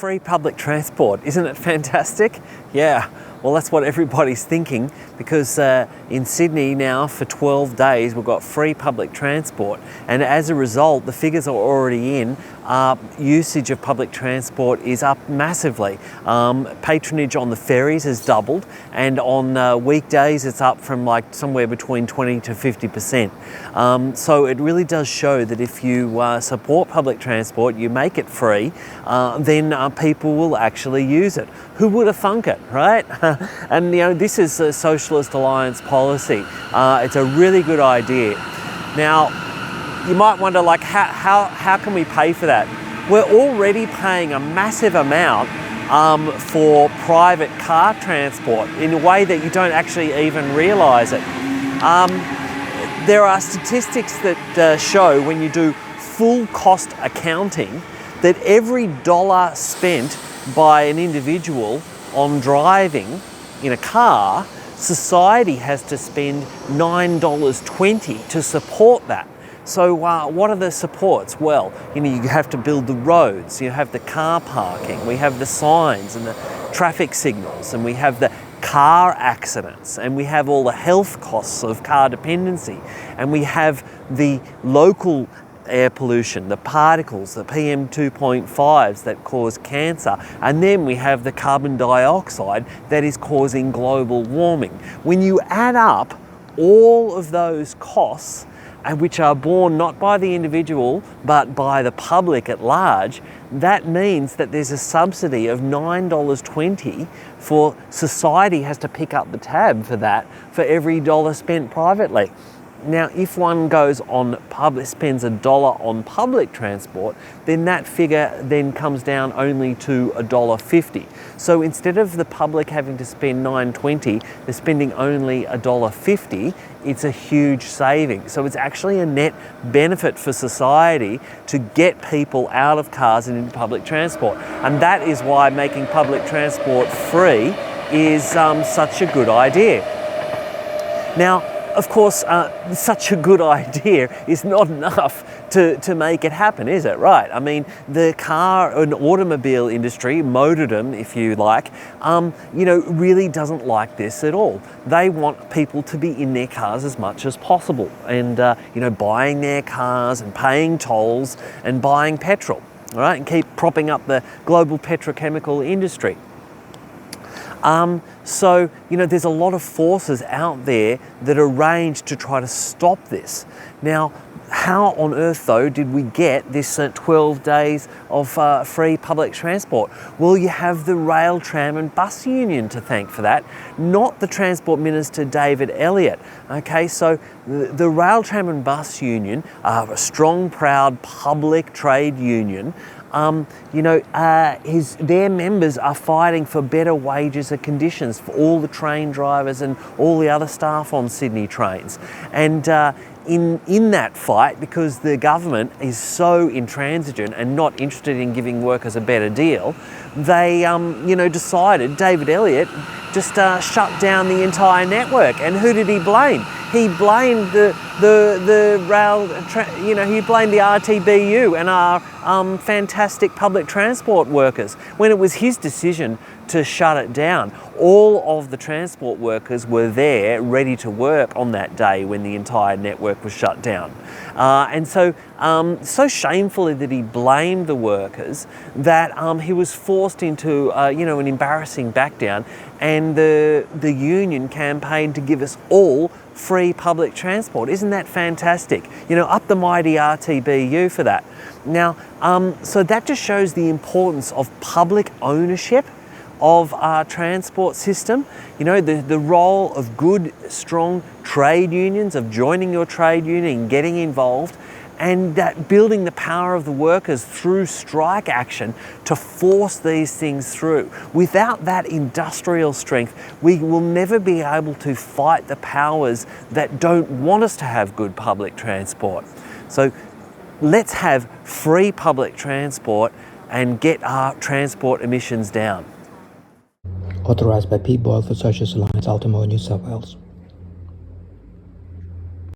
free public transport. Isn't it fantastic? Yeah, well, that's what everybody's thinking, because in Sydney now for 12 days we've got free public transport, and as a result the figures are already in. Usage of public transport is up massively. Patronage on the ferries has doubled, and on weekdays it's up from like somewhere between 20 to 50%. So it really does show that if you support public transport, you make it free, then people will actually use it. Who would have thunk it, right? And you know, this is a Socialist Alliance policy. It's a really good idea. Now, you might wonder, like, how can we pay for that? We're already paying a massive amount for private car transport in a way that you don't actually even realise it. There are statistics that show, when you do full cost accounting, that every dollar spent by an individual on driving in a car, society has to spend $9.20 to support that. So what are the supports? Well, you know, you have to build the roads, you have the car parking, we have the signs and the traffic signals, and we have the car accidents, and we have all the health costs of car dependency, and we have the local air pollution, the particles, the PM 2.5s that cause cancer, and then we have the carbon dioxide that is causing global warming. When you add up all of those costs, and which are borne not by the individual but by the public at large, that means that there's a subsidy of $9.20 for society has to pick up the tab for that for every dollar spent privately. Now, if one goes on spends $1 on public transport, then that figure then comes down only to $1.50. So instead of the public having to spend $9.20, they're spending only $1.50. It's a huge saving. So it's actually a net benefit for society to get people out of cars and into public transport. And that is why making public transport free is such a good idea. Now, of course, such a good idea is not enough to make it happen, is it? Right. I mean, the car and automobile industry, motordom, if you like, you know, really doesn't like this at all. They want people to be in their cars as much as possible, and you know, buying their cars and paying tolls and buying petrol, all right, and keep propping up the global petrochemical industry. So, you know, there's a lot of forces out there that arrange to try to stop this. Now, how on earth, though, did we get this 12 days of free public transport? Well, you have the Rail, Tram and Bus Union to thank for that, not the Transport Minister, David Elliott. Okay, so the Rail, Tram and Bus Union are a strong, proud public trade union. You know, their members are fighting for better wages and conditions for all the train drivers and all the other staff on Sydney trains. And in that fight, because the government is so intransigent and not interested in giving workers a better deal, they you know, decided, David Elliott just shut down the entire network. And who did he blame? He blamed the rail, you know, he blamed the RTBU and our fantastic public transport workers when it was his decision to shut it down. All of the transport workers were there ready to work on that day when the entire network was shut down. And so shamefully that he blamed the workers that he was forced into you know, an embarrassing back down, and the union campaigned to give us all free public transport. Isn't that fantastic? You know, up the mighty RTBU for that. Now, so that just shows the importance of public ownership of our transport system. You know, the role of good, strong trade unions, of joining your trade union and getting involved, and that building the power of the workers through strike action to force these things through. Without that industrial strength, we will never be able to fight the powers that don't want us to have good public transport. So let's have free public transport and get our transport emissions down. Authorised by P. Boyle for Socialist Alliance, Ultimo, New South Wales.